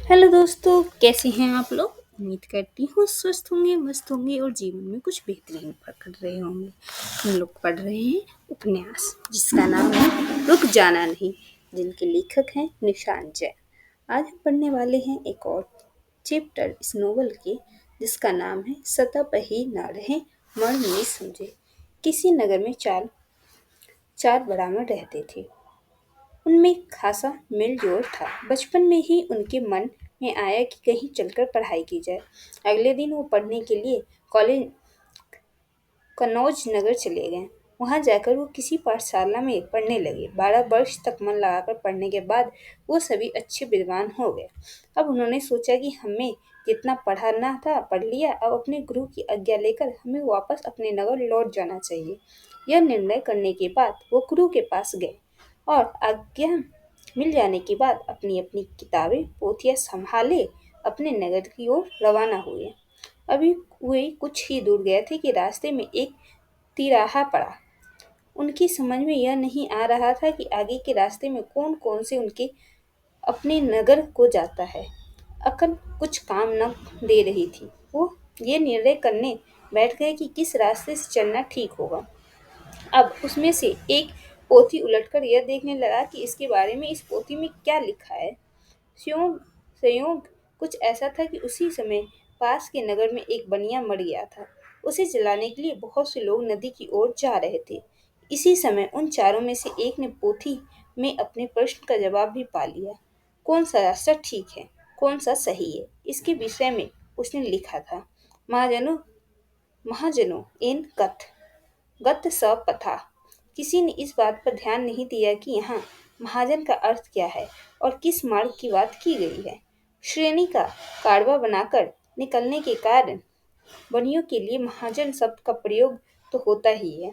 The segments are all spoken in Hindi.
हेलो दोस्तों, कैसे हैं आप लोग। उम्मीद करती हूँ स्वस्थ होंगे, मस्त होंगे और जीवन में कुछ बेहतरीन कर रहे होंगे। हम लोग पढ़ रहे हैं उपन्यास जिसका नाम है रुक जाना नहीं, जिनके लेखक हैं निशान जैन। आज हम पढ़ने वाले हैं एक और चैप्टर इस नोवेल के, जिसका नाम है सतह पर ही ना रहे मर्म नहीं समझे। किसी नगर में चार चार ब्राह्मण रहते थे। उनमें खासा मेल-जोल था। बचपन में ही उनके मन में आया कि कहीं चलकर पढ़ाई की जाए। अगले दिन वो पढ़ने के लिए कॉलेज कन्नौज नगर चले गए। वहां जाकर वो किसी पाठशाला में पढ़ने लगे। 12 वर्ष तक मन लगाकर पढ़ने के बाद वो सभी अच्छे विद्वान हो गए। अब उन्होंने सोचा कि हमें जितना पढ़ना था पढ़ लिया, अब अपने गुरु की आज्ञा लेकर हमें वापस अपने नगर लौट जाना चाहिए। यह निर्णय करने के बाद वो गुरु के पास गए और आज्ञा मिल जाने के बाद अपनी अपनी किताबें पोथियां संभाले अपने नगर की ओर रवाना हुए। अभी वे कुछ ही दूर गए थे कि रास्ते में एक तिराहा पड़ा। उनकी समझ में यह नहीं आ रहा था कि आगे के रास्ते में कौन कौन से उनके अपने नगर को जाता है। अकल कुछ काम न दे रही थी। वो ये निर्णय करने बैठ गए कि किस रास्ते से चलना ठीक होगा। अब उसमें से एक पोथी उलटकर यह देखने लगा कि इसके बारे में इस पोथी में क्या लिखा है। संयोग संयोग कुछ ऐसा था कि उसी समय पास के नगर में एक बनिया मर गया था। उसे जलाने के लिए बहुत से लोग नदी की ओर जा रहे थे। इसी समय उन चारों में से एक ने पोथी में अपने प्रश्न का जवाब भी पा लिया। कौन सा रास्ता ठीक है, कौन सा सही है, इसके विषय में उसने लिखा था। महाजनों महाजनों इन कथ गत स पथा। किसी ने इस बात पर ध्यान नहीं दिया कि यहाँ महाजन का अर्थ क्या है और किस मार्ग की बात की गई है। श्रेणी का काड़वा बनाकर निकलने के कारण बनियों के लिए महाजन शब्द का प्रयोग तो होता ही है,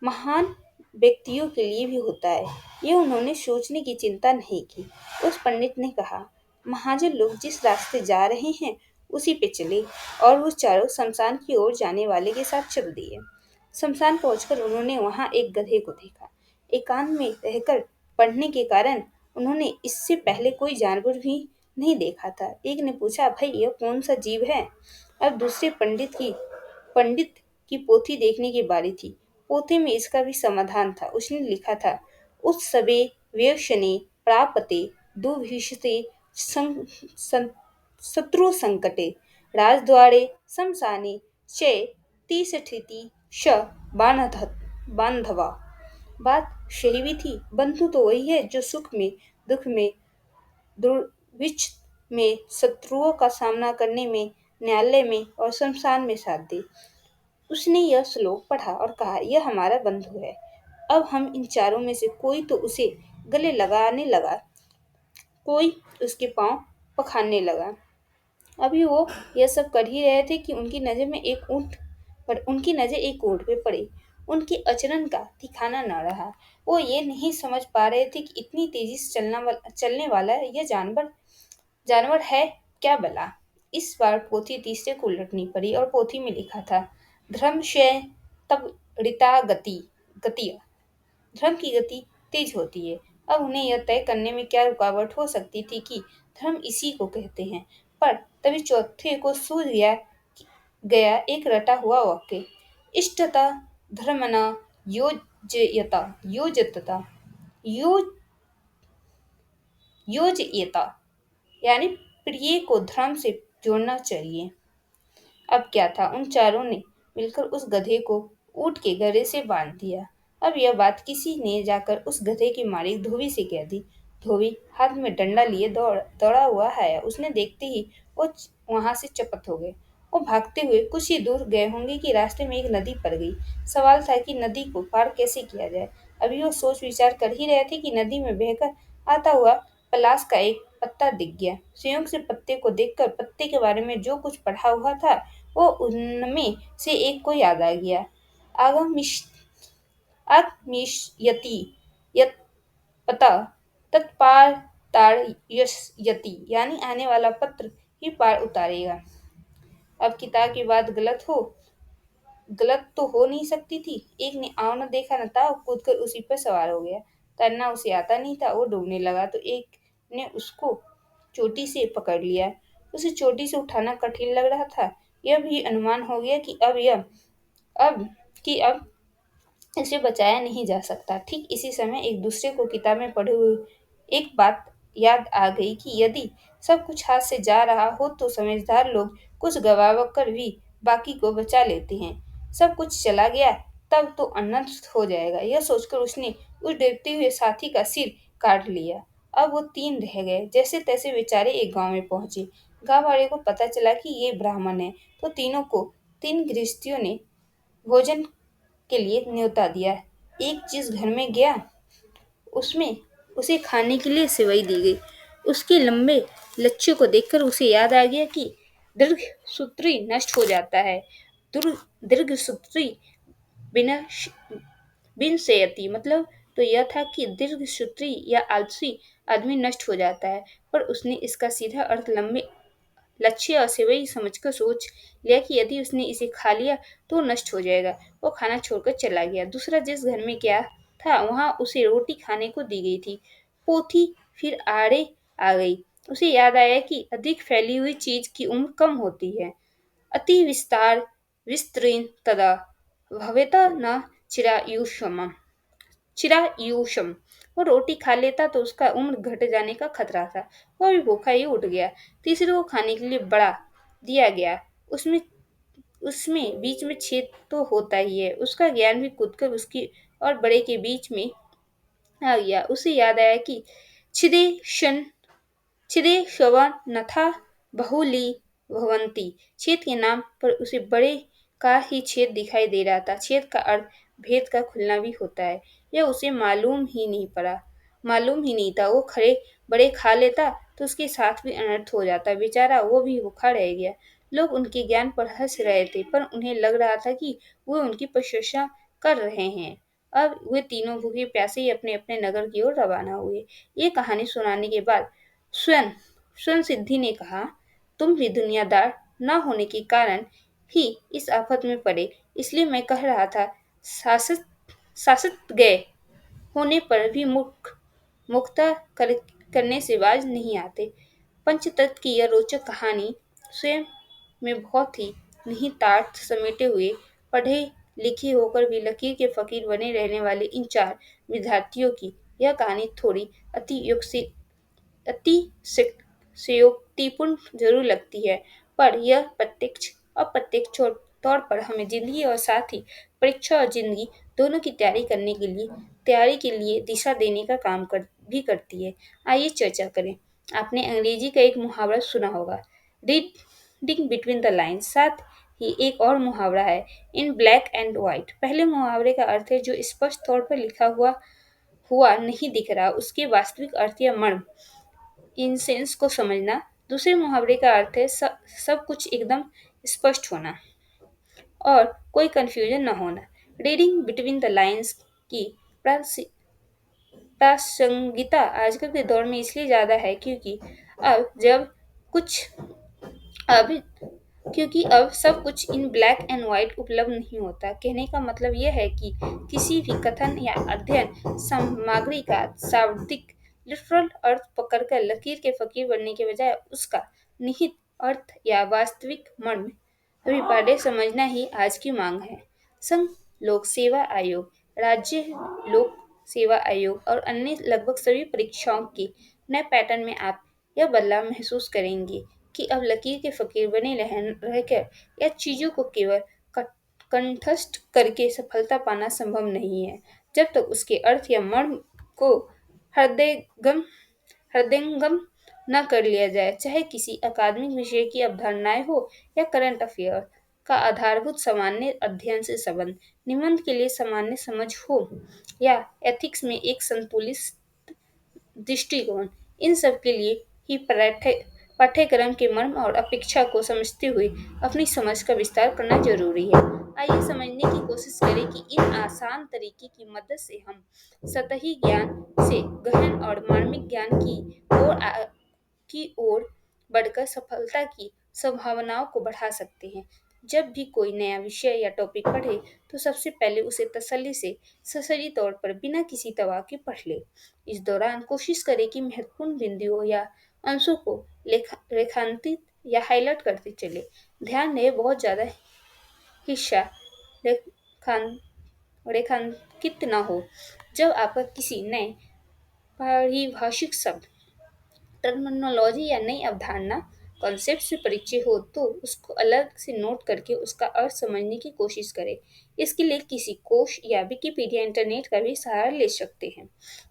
महान व्यक्तियों के लिए भी होता है। ये उन्होंने सोचने की चिंता नहीं की। उस पंडित ने कहा, महाजन लोग जिस रास्ते जा रहे हैं उसी पे चले, और वो चारों शमशान की ओर जाने वाले के साथ चल दिए। शमशान पहुंचकर उन्होंने वहां एक गधे को देखा। एकांत में रहकर पढ़ने के कारण उन्होंने इससे पहले कोई जानवर भी नहीं देखा था। एक ने पूछा, भाई यह कौन सा जीव है। अब दूसरे पंडित की पोथी देखने की बारी थी। पोथी में इसका भी समाधान था। उसने लिखा था, उत्सवे व्यसने प्रापते दुर्भिषते शत्रु संकटे राजद्वारे शमशाने च तिष्ठति श बांधवा। बात सही भी थी। बंधु तो वही है जो सुख में, दुख में, दुर्भिक्ष में, शत्रुओं का सामना करने में, न्यायालय में और शमशान में साथ दे। उसने यह श्लोक पढ़ा और कहा, यह हमारा बंधु है। अब हम इन चारों में से कोई तो उसे गले लगाने लगा, कोई उसके पांव पखारने लगा। अभी वो यह सब कर ही रहे थे कि उनकी नजर एक ऊंट पे पड़ी। उनके आचरण का ठिकाना न रहा। वो ये नहीं समझ पा रहे थे कि इतनी तेजी से चलने वाला यह जानवर है क्या भला। इस बार पोथी तीसरे को उलटनी पड़ी और पोथी में लिखा था, धर्म से तब ऋता गति। धर्म की गति तेज होती है। अब उन्हें यह तय करने में क्या रुकावट हो सकती थी कि धर्म इसी को कहते हैं। पर तभी चौथे को सूझ गया एक रटा हुआ वाक्य, इष्टता धर्मना योजयता यो योजयता, यानी प्रिय को धर्म से जोड़ना चाहिए। अब क्या था, उन चारों ने मिलकर उस गधे को ऊंट के गले से बांध दिया। अब यह बात किसी ने जाकर उस गधे की मालिक धोबी से कह दी। धोबी हाथ में डंडा लिए दौड़ा हुआ आया। उसने देखते ही वो वहां से चपत हो गए। वो भागते हुए कुछ ही दूर गए होंगे कि रास्ते में एक नदी पड़ गई। सवाल था कि नदी को पार कैसे किया जाए। अभी वो सोच विचार कर ही रहे थे कि नदी में बहकर आता हुआ पलाश का एक पत्ता दिख गया। संयोग से पत्ते को देखकर पत्ते के बारे में जो कुछ पढ़ा हुआ था वो उनमें से एक को याद आ गया। आगमिष्यति यत् पता तत्पार ताड़ यति, यानी आने वाला पत्र ही पार उतारेगा। अब किताब की बात गलत तो हो नहीं सकती थी। एक ने आओ न देखा न था, कूदकर उसी पर सवार हो गया। तैरना उसे आता नहीं था। वो डूबने लगा तो एक ने उसको चोटी से पकड़ लिया। उसे चोटी से उठाना कठिन लग रहा था। यह भी अनुमान हो गया कि अब इसे बचाया नहीं जा सकता। ठीक इसी समय एक दूसरे को किताब में पढ़े हुए एक बात याद आ गई कि यदि सब कुछ हाथ से जा रहा हो तो समझदार लोग कुछ गवा कर भी बाकी को बचा लेते हैं। सब कुछ चला गया तब तो अनर्थ हो जाएगा। यह सोचकर उसने उस डूबते हुए साथी का सिर काट लिया। अब वो तीन रह गए। जैसे तैसे बेचारे एक गांव में पहुंचे। गांव वाले को पता चला कि ये ब्राह्मण है तो तीन गृहस्थियों ने भोजन के लिए न्योता दिया। एक जिस घर में गया उसमें उसे खाने के लिए सेवई दी गई। उसके लंबे लच्छे को देखकर उसे याद आ गया कि दीर्घसूत्री नष्ट हो जाता है। दीर्घसूत्री बिना बिन सेयती मतलब तो यह था कि दीर्घसूत्री या आलसी आदमी नष्ट हो जाता है, पर उसने इसका सीधा अर्थ लंबे लक्ष्य और सेवई समझकर सोच लिया कि यदि उसने इसे खा लिया तो नष्ट हो जाएगा। वो खाना छोड़कर चला गया। दूसरा जिस घर में गया था वहां उसे रोटी खाने को दी गई थी। पोथी फिर आड़े आ गई। उसे याद आया कि अधिक फैली हुई चीज की उम्र कम होती है। अति विस्तार विस्तृण तदा भवेता न चिरायुषम चिरायुषम। वो रोटी खा लेता तो उसका उम्र घट जाने का खतरा था। वह भी भूखा ही उठ गया। तीसरे को खाने के लिए बड़ा दिया गया। उसमें उसमें बीच में छेद तो होता ही है। उसका ज्ञान भी कूदकर उसकी और बड़े के बीच में आ गया। उसे याद आया कि छिदे शन छिदे श्रवण नथा बहुली भवंती। छेद के नाम पर उसे बड़े का ही छेद दिखाई दे रहा था। छेद का अर्थ भेद का खुलना भी होता है। यह उसे मालूम ही नहीं था। वो खड़े बड़े खा लेता तो उसके साथ भी अनर्थ हो जाता। बेचारा वो भी भूखा रह गया। लोग उनके ज्ञान पर हंस रहे थे पर उन्हें लग रहा था कि वो उनकी प्रशंसा कर रहे हैं। अब वे तीनों भूखे प्यासे ही अपने अपने नगर की ओर रवाना हुए। ये कहानी सुनाने के बाद स्वयं स्वयं सिद्धि ने कहा, तुम भी दुनियादार न होने के कारण ही इस आफत में पड़े। इसलिए मैं कह रहा था, शासित शासित गए होने पर भी मुक्ता करने से बाज नहीं आते। पंचतत्व की यह रोचक कहानी स्वयं में बहुत ही निहितार्थ समेटे हुए पढ़े लिखे होकर भी लकीर के फकीर बने रहने वाले इन चार विद्यार्थियों की यह कहानी थोड़ी अतिशयोक्तिपूर्ण जरूर लगती है, पर यह प्रत्यक्ष अप्रत्यक्ष तौर पर हमें जिंदगी और साथ ही परीक्षा और जिंदगी दोनों की तैयारी के लिए दिशा देने का भी करती है। आइए चर्चा करें। आपने अंग्रेजी का एक मुहावरा सुना होगा, रीडिंग बिटवीन द लाइन्स। साथ ही एक और मुहावरा है, इन ब्लैक एंड व्हाइट। पहले मुहावरे का अर्थ है जो स्पष्ट तौर पर लिखा हुआ हुआ नहीं दिख रहा, उसके वास्तविक अर्थ या मर्म इन सेंस को समझना। दूसरे मुहावरे का अर्थ है सब कुछ एकदम स्पष्ट होना और कोई कंफ्यूजन न होना। रीडिंग बिटवीन द लाइन्स की प्रासंगिकता आजकल के दौर में इसलिए ज्यादा है अब जब कुछ अब अब सब कुछ इन ब्लैक एंड व्हाइट उपलब्ध नहीं होता। कहने का मतलब यह है कि किसी भी कथन या अध्ययन सामग्री का शाब्दिक लिटरल अर्थ पकड़कर लकीर के फकीर बनने के बजाय उसका निहित अर्थ या वास्तविक मर्म अभिप्राय समझना ही आज की मांग है। संघ लोक सेवा आयोग, राज्य लोक सेवा आयोग और अन्य लगभग सभी परीक्षाओं के नए पैटर्न में आप यह बदलाव महसूस करेंगे कि अब लकीर के फकीर बने रहकर या चीजों को केवल कंठस्थ करके सफलता पाना संभव नहीं है, जब तक उसके अर्थ या मर्म को हृदयंगम हृदयंगम न कर लिया जाए। चाहे किसी अकादमिक विषय की अवधारणाएं हो या करंट अफेयर का आधारभूत सामान्य अध्ययन से संबंध, निबंध के लिए सामान्य समझ हो या एथिक्स में एक संतुलित दृष्टिकोण, इन सब के लिए ही पाठ्यक्रम के मर्म और अपेक्षा को समझते हुए अपनी समझ का विस्तार करना जरूरी है। आइए समझने की कोशिश करें कि इन आसान तरीके की मदद से हम सतही ज्ञान से गहन और मार्मिक ज्ञान की ओर बढ़कर सफलता की संभावनाओं को बढ़ा सकते हैं। जब भी कोई नया विषय या टॉपिक पढ़े तो सबसे पहले उसे तसल्ली से सही तौर पर बिना किसी दबाव के पढ़ ले। इस दौरान कोशिश करें कि महत्वपूर्ण बिंदुओं या अंशों को रेखांकित या हाईलाइट करते चले। ध्यान दें बहुत ज़्यादा हिस्सा रेखां रेखांकित न हो। जब आपका किसी नए पारिभाषिक शब्द, टर्मिनोलॉजी या नई अवधारणा कॉन्सेप्ट से परिचय हो तो उसको अलग से नोट करके उसका अर्थ समझने की कोशिश करें। इसके लिए किसी कोश या विकिपीडिया इंटरनेट का भी सहारा ले सकते हैं।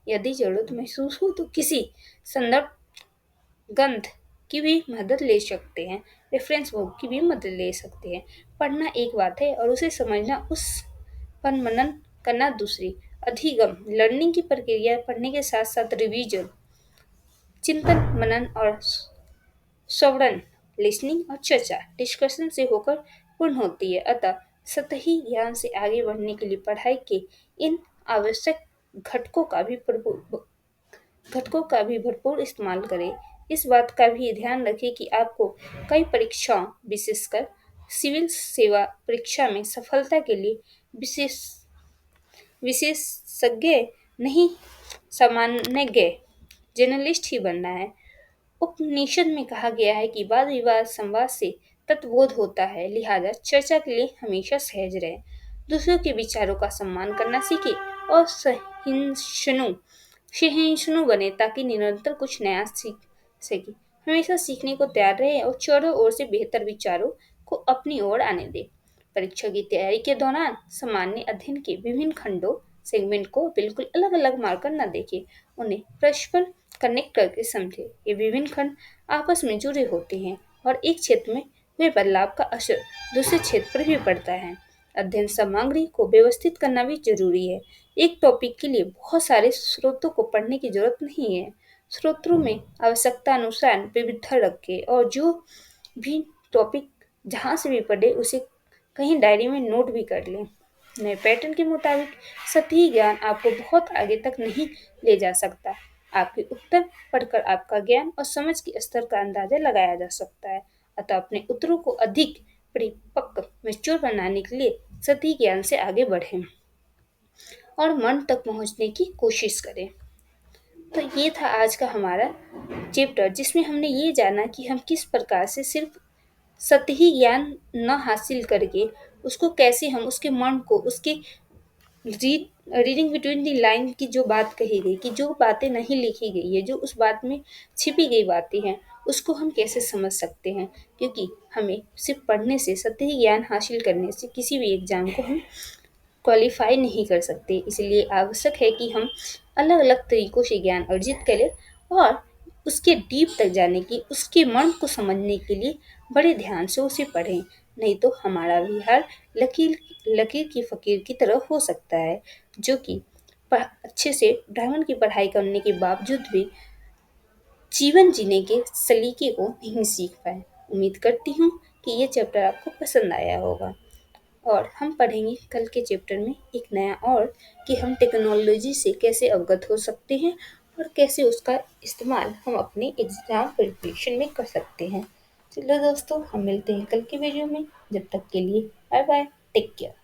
यदि जरूरत महसूस हो तो किसी संदर्भ ग्रंथ की भी मदद ले सकते हैं, रेफरेंस बुक की भी मदद ले सकते हैं। पढ़ना एक बात है और उसे समझना, उस पर मनन करना दूसरी। अधिगम लर्निंग की प्रक्रिया पढ़ने के साथ साथ रिवीजन, चिंतन मनन और श्रवण लिसनिंग और चर्चा डिस्कशन से होकर पूर्ण होती है। अतः सतही ज्ञान से आगे बढ़ने के लिए पढ़ाई के इन आवश्यक घटकों का भी भरपूर इस्तेमाल करें। इस बात का भी ध्यान रखें कि आपको कई परीक्षाओं, विशेषकर सिविल सेवा परीक्षा में सफलता के लिए विशेषज्ञ नहीं, सामान्यज्ञ जर्नलिस्ट ही बनना है। उपनिषद में कहा गया है कि वाद विवाद संवाद से तत्वबोध होता है, लिहाजा चर्चा के लिए हमेशा सहज रहे। दूसरों के विचारों का सम्मान करना सीखे और सहिष्णु बने ताकि निरंतर कुछ नया सीख सके। हमेशा सीखने को तैयार रहे और चारों ओर से बेहतर विचारों को अपनी ओर आने दे। परीक्षा की तैयारी के दौरान सामान्य अध्ययन के विभिन्न खंडों, सेगमेंट को बिल्कुल अलग अलग मानकर न देखें, उन्हें परस्पर कनेक्ट करके समझे। ये विभिन्न खंड आपस में जुड़े होते हैं और एक क्षेत्र में हुए बदलाव का असर दूसरे क्षेत्र पर भी पड़ता है। अध्ययन सामग्री को व्यवस्थित करना भी जरूरी है। एक टॉपिक के लिए बहुत सारे स्रोतों को पढ़ने की जरूरत नहीं है। स्रोतों में आवश्यकता अनुसार विविधता रखें और जो भी टॉपिक जहाँ से भी पढ़े उसे कहीं डायरी में नोट भी कर लें। नए पैटर्न के मुताबिक सतही ज्ञान आपको बहुत आगे तक नहीं ले जा सकता। आपके उत्तर पढ़कर आपका ज्ञान और समझ के स्तर का अंदाजा लगाया जा सकता है। अतः अपने उत्तरों को अधिक परिपक्व, मैच्योर बनाने के लिए सतही ज्ञान से आगे बढ़ें और मन तक पहुंचने की कोशिश करें। तो ये था आज का हमारा चैप्टर, जिसमें हमने ये जाना कि हम किस प्रकार से सिर्फ सतही ज्ञान न हासिल करके उसको कैसे हम उसके मन को, उसके रीडिंग बिटवीन दी लाइन की जो बात कही गई, कि जो बातें नहीं लिखी गई है, जो उस बात में छिपी गई बातें हैं, उसको हम कैसे समझ सकते हैं। क्योंकि हमें सिर्फ पढ़ने से, सतही ज्ञान हासिल करने से किसी भी एग्जाम को हम क्वालिफाई नहीं कर सकते। इसलिए आवश्यक है कि हम अलग अलग तरीकों से ज्ञान अर्जित करें और उसके डीप तक जाने की, उसके मन को समझने के लिए बड़े ध्यान से उसे पढ़ें। नहीं तो हमारा विहार लकीर लकीर की फकीर की तरह हो सकता है, जो कि अच्छे से डायमंड की पढ़ाई करने के बावजूद भी जीवन जीने के सलीके को नहीं सीख पाए। उम्मीद करती हूँ कि ये चैप्टर आपको पसंद आया होगा और हम पढ़ेंगे कल के चैप्टर में एक नया और, कि हम टेक्नोलॉजी से कैसे अवगत हो सकते हैं और कैसे उसका इस्तेमाल हम अपने एग्जाम प्रिपरेशन में कर सकते हैं। चलो दोस्तों, हम मिलते हैं कल के वीडियो में। जब तक के लिए बाय बाय, टेक केयर।